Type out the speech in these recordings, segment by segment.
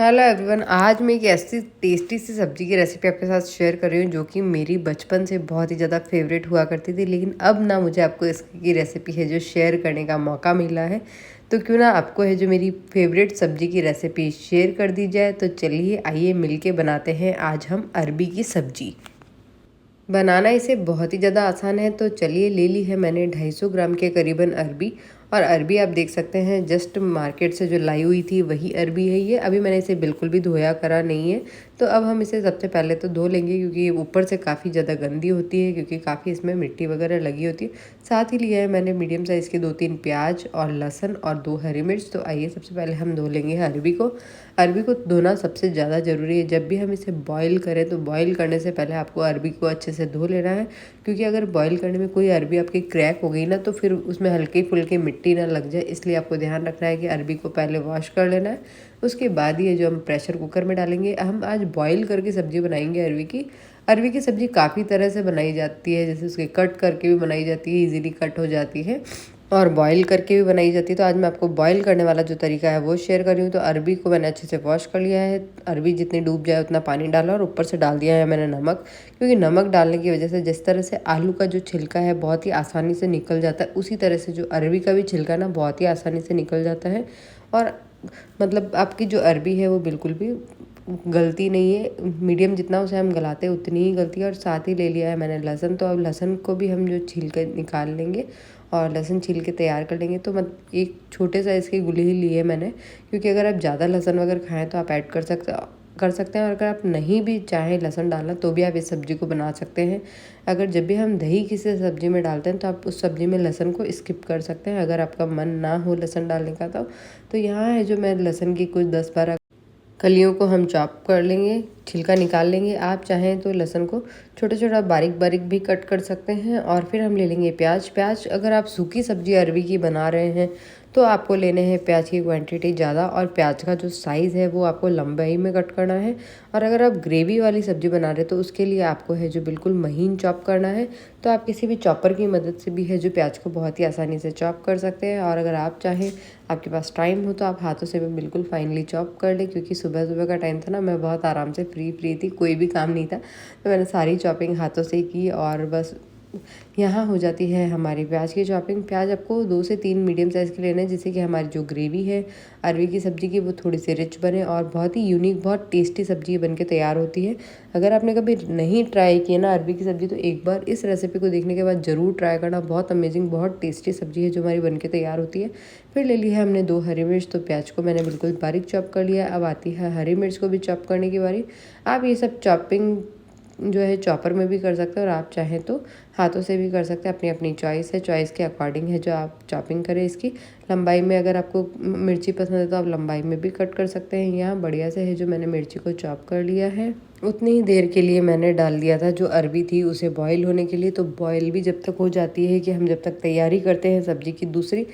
Hello everyone. आज मैं एक ऐसी टेस्टी सी सब्ज़ी की रेसिपी आपके साथ शेयर कर रही हूँ जो कि मेरी बचपन से बहुत ही ज़्यादा फेवरेट हुआ करती थी, लेकिन अब ना मुझे आपको इसकी रेसिपी है जो शेयर करने का मौका मिला है, तो क्यों ना आपको है जो मेरी फेवरेट सब्ज़ी की रेसिपी शेयर कर दी जाए। तो चलिए आइए मिलके बनाते हैं आज हम अरबी की सब्ज़ी। बनाना इसे बहुत ही ज़्यादा आसान है। तो चलिए, ले ली है मैंने 250 ग्राम के करीबन अरबी। और अरबी आप देख सकते हैं जस्ट मार्केट से जो लाई हुई थी वही अरबी है ये। अभी मैंने इसे बिल्कुल भी धोया करा नहीं है। तो अब हम इसे सबसे पहले तो धो लेंगे, क्योंकि ये ऊपर से काफ़ी ज़्यादा गंदी होती है, क्योंकि काफ़ी इसमें मिट्टी वगैरह लगी होती है। साथ ही लिया है मैंने मीडियम साइज़ के 2-3 प्याज और लहसुन और 2 हरी मिर्च। तो आइए सबसे पहले हम धो लेंगे अरबी को। अरबी को धोना सबसे ज़्यादा ज़रूरी है। जब भी हम इसे बॉईल करें तो बॉईल करने से पहले आपको अरबी को अच्छे से धो लेना है, क्योंकि अगर बॉईल करने में कोई अरबी आपकी क्रैक हो गई ना तो फिर उसमें हल्की फुल्की मिट्टी ना लग जाए। इसलिए आपको ध्यान रखना है कि अरबी को पहले वॉश कर लेना है। उसके बाद ये जो हम प्रेशर कुकर में डालेंगे, हम आज बॉईल करके सब्ज़ी बनाएंगे अरबी की। अरबी की सब्ज़ी काफ़ी तरह से बनाई जाती है, जैसे उसके कट करके भी बनाई जाती है, इजीली कट हो जाती है, और बॉईल करके भी बनाई जाती है। तो आज मैं आपको बॉईल करने वाला जो तरीका है वो शेयर कर रही हूँ। तो अरबी को मैंने अच्छे से वॉश कर लिया है। अरबी जितनी डूब जाए उतना पानी डाला और ऊपर से डाल दिया है मैंने नमक, क्योंकि नमक डालने की वजह से जिस तरह से आलू का जो छिलका है बहुत ही आसानी से निकल जाता है, उसी तरह से जो अरबी का भी छिलका ना बहुत ही आसानी से निकल जाता है। और मतलब आपकी जो अरबी है वो बिल्कुल भी गलती नहीं है। मीडियम जितना उसे हम गलाते हैं उतनी ही गलती है। और साथ ही ले लिया है मैंने लहसुन। तो अब लहसुन को भी हम जो छील के निकाल लेंगे और लहसुन छील के तैयार कर लेंगे। तो एक छोटे साइज़ की गुली ही ली है मैंने, क्योंकि अगर आप ज़्यादा लहसुन वगैरह खाएँ तो आप ऐड कर सकते हैं। और अगर आप नहीं भी चाहें लहसुन डालना तो भी आप इस सब्ज़ी को बना सकते हैं। अगर जब भी हम दही किसी सब्ज़ी में डालते हैं तो आप उस सब्ज़ी में लहसुन को स्किप कर सकते हैं, अगर आपका मन ना हो लहसुन डालने का। तो यहाँ है जो मैं लहसुन की कुछ 10-12 कलियों को हम चॉप कर लेंगे, छिलका निकाल लेंगे। आप चाहें तो लहसुन को छोटा छोटा बारीक बारीक भी कट कर सकते हैं। और फिर हम ले लेंगे प्याज। अगर आप सूखी सब्जी अरबी की बना रहे हैं तो आपको लेने हैं प्याज की क्वांटिटी ज़्यादा, और प्याज का जो साइज़ है वो आपको लंबाई में कट करना है। और अगर आप ग्रेवी वाली सब्ज़ी बना रहे हैं तो उसके लिए आपको है जो बिल्कुल महीन चॉप करना है। तो आप किसी भी चॉपर की मदद से भी है जो प्याज को बहुत ही आसानी से चॉप कर सकते हैं। और अगर आप चाहें, आपके पास टाइम हो, तो आप हाथों से भी बिल्कुल फाइनली चॉप कर लें, क्योंकि सुबह सुबह का टाइम था ना, मैं बहुत आराम से फ्री थी, कोई भी काम नहीं था, तो मैंने सारी चॉपिंग हाथों से ही की। और बस यहाँ हो जाती है हमारी प्याज की चॉपिंग। प्याज आपको 2 से 3 मीडियम साइज़ के लेने हैं, जिससे कि हमारी जो ग्रेवी है अरबी की सब्ज़ी की वो थोड़ी सी रिच बने और बहुत ही यूनिक, बहुत टेस्टी सब्ज़ी बन के तैयार होती है। अगर आपने कभी नहीं ट्राई किया ना अरबी की सब्ज़ी, तो एक बार इस रेसिपी को देखने के बाद ज़रूर ट्राई करना। बहुत अमेजिंग, बहुत टेस्टी सब्ज़ी है जो हमारी बन के तैयार होती है। फिर ले ली है हमने 2 हरी मिर्च। तो प्याज को मैंने बिल्कुल बारीक चॉप कर लिया। अब आती है हरी मिर्च को भी चॉप करने की बारी। आप ये सब चॉपिंग जो है चॉपर में भी कर सकते हैं, और आप चाहें तो हाथों से भी कर सकते हैं। अपनी अपनी चॉइस है, चॉइस के अकॉर्डिंग है जो आप चॉपिंग करें। इसकी लंबाई में अगर आपको मिर्ची पसंद है तो आप लंबाई में भी कट कर सकते हैं। यहाँ बढ़िया से है जो मैंने मिर्ची को चॉप कर लिया है। उतनी ही देर के लिए मैंने डाल दिया था जो अरबी थी उसे बॉईल होने के लिए। तो बॉईल भी जब तक हो जाती है कि हम जब तक तैयारी करते हैं सब्ज़ी की दूसरी,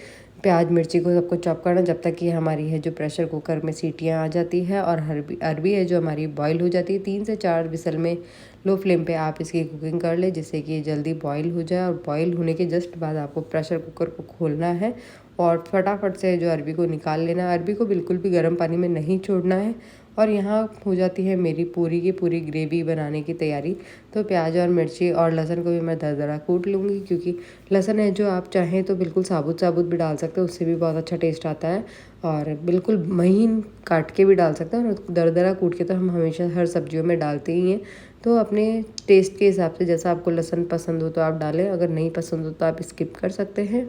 प्याज मिर्ची को सबको चॉप करना, जब तक कि हमारी है जो प्रेशर कुकर में सीटियाँ आ जाती है और अरबी है जो हमारी बॉईल हो जाती है। 3 से 4 विसल में लो फ्लेम पे आप इसकी कुकिंग कर ले, जिससे कि ये जल्दी बॉईल हो जाए। और बॉईल होने के जस्ट बाद आपको प्रेशर कुकर को खोलना है और फटाफट से जो अरबी को निकाल लेना है। अरबी को बिल्कुल भी गर्म पानी में नहीं छोड़ना है। और यहाँ हो जाती है मेरी पूरी की पूरी ग्रेवी बनाने की तैयारी। तो प्याज और मिर्ची और लहसुन को भी मैं दरदरा कूट लूँगी, क्योंकि लहसुन है जो आप चाहें तो बिल्कुल साबुत साबुत भी डाल सकते हैं, उससे भी बहुत अच्छा टेस्ट आता है। और बिल्कुल महीन काट के भी डाल सकते हैं, और दरदरा कूट के तो हम हमेशा हर सब्जियों में डालते ही हैं। तो अपने टेस्ट के हिसाब से जैसा आपको लहसुन पसंद हो तो आप डालें, अगर नहीं पसंद हो तो आप स्किप कर सकते हैं।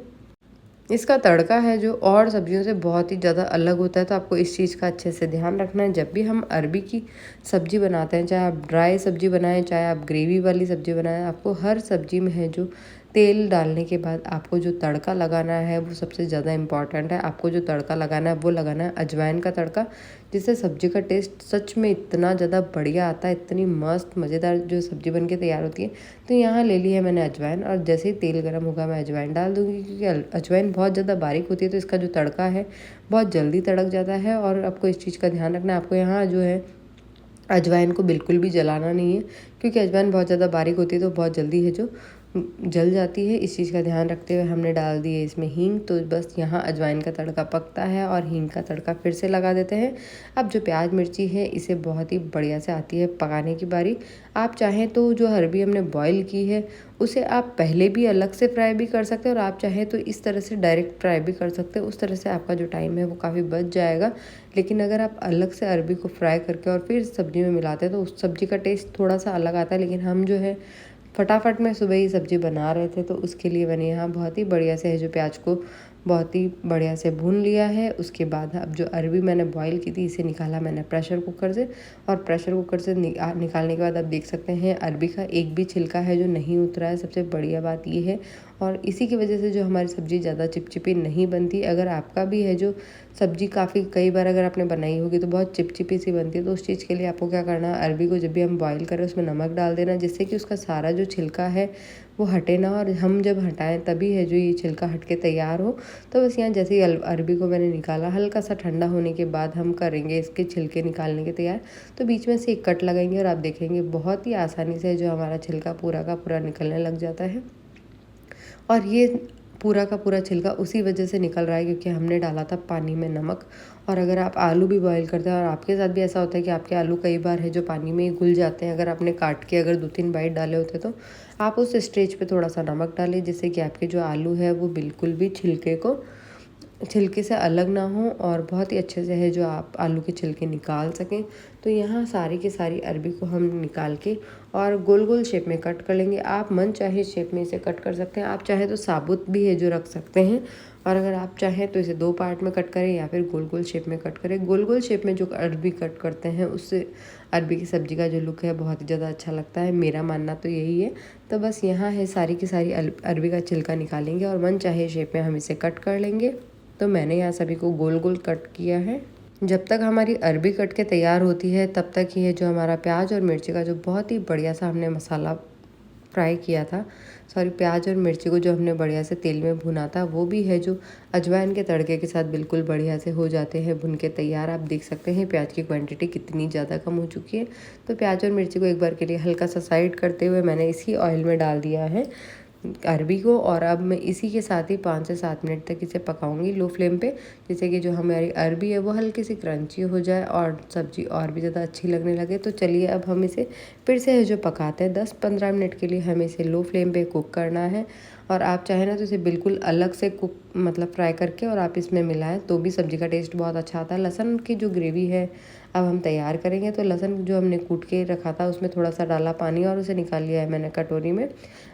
इसका तड़का है जो और सब्जियों से बहुत ही ज़्यादा अलग होता है, तो आपको इस चीज़ का अच्छे से ध्यान रखना है। जब भी हम अरबी की सब्ज़ी बनाते हैं, चाहे आप ड्राई सब्ज़ी बनाएं चाहे आप ग्रेवी वाली सब्ज़ी बनाएं, आपको हर सब्ज़ी में है जो तेल डालने के बाद आपको जो तड़का लगाना है वो सबसे ज़्यादा इम्पॉर्टेंट है। आपको जो तड़का लगाना है वो लगाना है अजवाइन का तड़का, जिससे सब्ज़ी का टेस्ट सच में इतना ज़्यादा बढ़िया आता है, इतनी मस्त मज़ेदार जो सब्ज़ी बन के तैयार होती है। तो यहाँ ले ली है मैंने अजवाइन, और जैसे ही तेल गर्म होगा मैं अजवाइन डाल दूँगी, क्योंकि अजवाइन बहुत ज़्यादा बारीक होती है तो इसका जो तड़का है बहुत जल्दी तड़क जाता है। और आपको इस चीज़ का ध्यान रखना है, आपको यहाँ जो है अजवाइन को बिल्कुल भी जलाना नहीं है, क्योंकि अजवाइन बहुत ज़्यादा बारीक होती है तो बहुत जल्दी है जो जल जाती है। इस चीज़ का ध्यान रखते हुए हमने डाल दी है इसमें हींग। तो बस यहाँ अजवाइन का तड़का पकता है और हींग का तड़का फिर से लगा देते हैं। अब जो प्याज मिर्ची है इसे बहुत ही बढ़िया से आती है पकाने की बारी। आप चाहें तो जो अरबी हमने बॉईल की है उसे आप पहले भी अलग से फ्राई भी कर सकते हैं और आप चाहें तो इस तरह से डायरेक्ट फ्राई भी कर सकते हैं। उस तरह से आपका जो टाइम है वो काफ़ी बच जाएगा। लेकिन अगर आप अलग से अरबी को फ्राई करके और फिर सब्ज़ी में मिलाते हैं तो उस सब्ज़ी का टेस्ट थोड़ा सा अलग आता है। लेकिन हम जो है फटाफट में सुबह ही सब्ज़ी बना रहे थे तो उसके लिए मैंने यहाँ बहुत ही बढ़िया से है जो प्याज को बहुत ही बढ़िया से भून लिया है। उसके बाद अब जो अरबी मैंने बॉईल की थी इसे निकाला मैंने प्रेशर कुकर से, और प्रेशर कुकर से निकालने के बाद आप देख सकते हैं अरबी का एक भी छिलका है जो नहीं उतरा है। सबसे बढ़िया बात ये है, और इसी की वजह से जो हमारी सब्ज़ी ज़्यादा चिपचिपी नहीं बनती। अगर आपका भी है जो सब्ज़ी काफ़ी कई बार अगर आपने बनाई होगी तो बहुत चिपचिपी सी बनती है, तो उस चीज़ के लिए आपको क्या करना है, अरबी को जब भी हम बॉईल करें उसमें नमक डाल देना, जिससे कि उसका सारा जो छिलका है वो हटे ना, और हम जब हटाएं तभी है जो ये छिलका हट के तैयार हो। तो बस यहाँ जैसे ही अरबी को मैंने निकाला, हल्का सा ठंडा होने के बाद हम करेंगे इसके छिलके निकालने के तैयार। तो बीच में से एक कट लगाएंगे और आप देखेंगे बहुत ही आसानी से जो हमारा छिलका पूरा का पूरा निकलने लग जाता है। और ये पूरा का पूरा छिलका उसी वजह से निकल रहा है क्योंकि हमने डाला था पानी में नमक। और अगर आप आलू भी बॉईल करते हैं और आपके साथ भी ऐसा होता है कि आपके आलू कई बार है जो पानी में घुल जाते हैं, अगर आपने काट के अगर 2-3 बाइट डाले होते तो आप उस स्टेज पे थोड़ा सा नमक डालें, जिससे कि आपके जो आलू है वो बिल्कुल भी छिलके से अलग ना हो और बहुत ही अच्छे से है जो आप आलू के छिलके निकाल सकें। तो यहाँ सारी की सारी अरबी को हम निकाल के और गोल गोल शेप में कट कर लेंगे। आप मन चाहे शेप में इसे कट कर सकते हैं, आप चाहे तो साबुत भी है जो रख सकते हैं, और अगर आप चाहें तो इसे 2 पार्ट में कट करें या फिर गोल गोल शेप में कट करें। गोल गोल शेप में जो अरबी कट करते हैं उससे अरबी की सब्ज़ी का जो लुक है बहुत ही ज़्यादा अच्छा लगता है, मेरा मानना तो यही है। तो बस यहाँ है सारी की सारी अरबी का छिलका निकालेंगे और मन चाहे शेप में हम इसे कट कर लेंगे। तो मैंने यहाँ सभी को गोल गोल कट किया है। जब तक हमारी अरबी कट के तैयार होती है तब तक ही है जो हमारा प्याज और मिर्ची का जो बहुत ही बढ़िया सा हमने मसाला फ्राई किया था, प्याज और मिर्ची को जो हमने बढ़िया से तेल में भुना था वो भी है जो अजवाइन के तड़के के साथ बिल्कुल बढ़िया से हो जाते हैं भुन के तैयार। आप देख सकते हैं प्याज की क्वांटिटी कितनी ज़्यादा कम हो चुकी है। तो प्याज और मिर्ची को एक बार के लिए हल्का सा साइड करते हुए मैंने इसी ऑयल में डाल दिया है अरबी को, और अब मैं इसी के साथ ही 5 से 7 मिनट तक इसे पकाऊंगी लो फ्लेम पे, जिससे कि जो हमारी अरबी है वो हल्की सी क्रंची हो जाए और सब्ज़ी और भी ज़्यादा अच्छी लगने लगे। तो चलिए अब हम इसे फिर से है जो पकाते हैं। 10-15 मिनट के लिए हमें इसे लो फ्लेम पे कुक करना है, और आप चाहें ना तो इसे बिल्कुल अलग से कुक मतलब फ्राई करके और आप इसमें मिलाएं तो भी सब्ज़ी का टेस्ट बहुत अच्छा आता है। लहसुन की जो ग्रेवी है अब हम तैयार करेंगे। तो लहसुन जो हमने कूट के रखा था उसमें थोड़ा सा डाला पानी और उसे निकाल लिया है मैंने कटोरी में।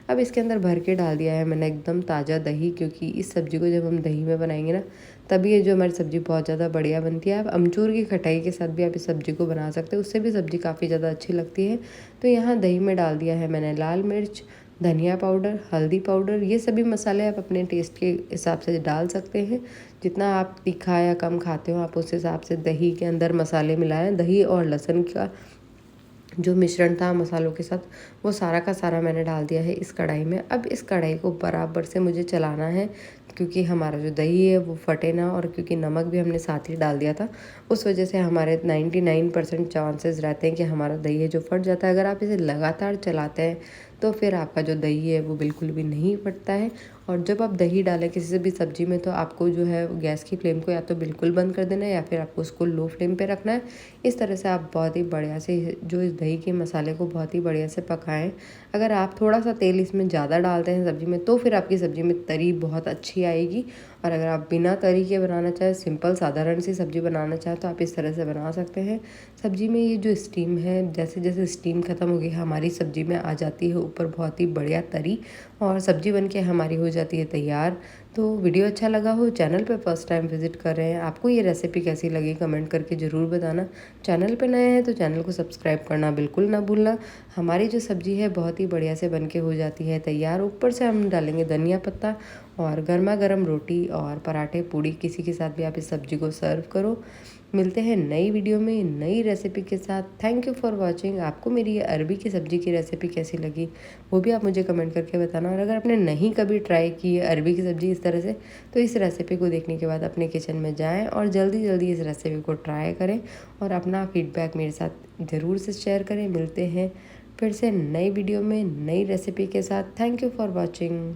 अब इसके अंदर भर के डाल दिया है मैंने एकदम ताज़ा दही, क्योंकि इस सब्ज़ी को जब हम दही में बनाएंगे ना तभी ये जो हमारी सब्ज़ी बहुत ज़्यादा बढ़िया बनती है। आप अमचूर की खटाई के साथ भी आप इस सब्ज़ी को बना सकते हैं, उससे भी सब्ज़ी काफ़ी ज़्यादा अच्छी लगती है। तो यहाँ दही में डाल दिया है मैंने लाल मिर्च, धनिया पाउडर, हल्दी पाउडर, ये सभी मसाले आप अपने टेस्ट के हिसाब से डाल सकते हैं। जितना आप तीखा या कम खाते हो आप उस हिसाब से दही के अंदर मसाले मिलाएं। दही और लहसुन का जो मिश्रण था मसालों के साथ वो सारा का सारा मैंने डाल दिया है इस कढ़ाई में। अब इस कढ़ाई को बराबर से मुझे चलाना है क्योंकि हमारा जो दही है वो फटे ना, और क्योंकि नमक भी हमने साथ ही डाल दिया था उस वजह से हमारे 99% चांसेस रहते हैं कि हमारा दही है जो फट जाता है। अगर आप इसे लगातार चलाते हैं तो फिर आपका जो दही है वो बिल्कुल भी नहीं फटता है। और जब आप दही डालें किसी से भी सब्ज़ी में तो आपको जो है गैस की फ्लेम को या तो बिल्कुल बंद कर देना है या फिर आपको उसको लो फ्लेम पे रखना है। इस तरह से आप बहुत ही बढ़िया से जो इस दही के मसाले को बहुत ही बढ़िया से पकाएं। अगर आप थोड़ा सा तेल इसमें ज़्यादा डालते हैं सब्ज़ी में तो फिर आपकी सब्ज़ी में तरी बहुत अच्छी आएगी, और अगर आप बिना तरी के बनाना चाहें सिंपल साधारण सी सब्ज़ी बनाना चाहें तो आप इस तरह से बना सकते हैं। सब्ज़ी में ये जो स्टीम है जैसे जैसे स्टीम ख़त्म होगी हमारी सब्ज़ी में आ जाती है ऊपर बहुत ही बढ़िया तरी, और सब्ज़ी बनके हमारी हो जाती है तैयार। तो वीडियो अच्छा लगा हो, चैनल पे फर्स्ट टाइम विजिट कर रहे हैं, आपको ये रेसिपी कैसी लगी कमेंट करके ज़रूर बताना। चैनल पे नए हैं तो चैनल को सब्सक्राइब करना बिल्कुल ना भूलना। हमारी जो सब्ज़ी है बहुत ही बढ़िया से बनके हो जाती है तैयार। ऊपर से हम डालेंगे धनिया पत्ता, और गर्मा गर्म रोटी और पराठे पूड़ी किसी के साथ भी आप इस सब्ज़ी को सर्व करो। मिलते हैं नई वीडियो में नई रेसिपी के साथ। Thank you for watching. आपको मेरी ये अरबी की सब्ज़ी की रेसिपी कैसी लगी वो भी आप मुझे कमेंट करके बताना, और अगर आपने नहीं कभी ट्राई की है अरबी की सब्ज़ी इस तरह से तो इस रेसिपी को देखने के बाद अपने किचन में जाएं और जल्दी जल्दी इस रेसिपी को ट्राई करें और अपना फीडबैक मेरे साथ ज़रूर से शेयर करें। मिलते हैं फिर से नई वीडियो में नई रेसिपी के साथ। Thank you for watching.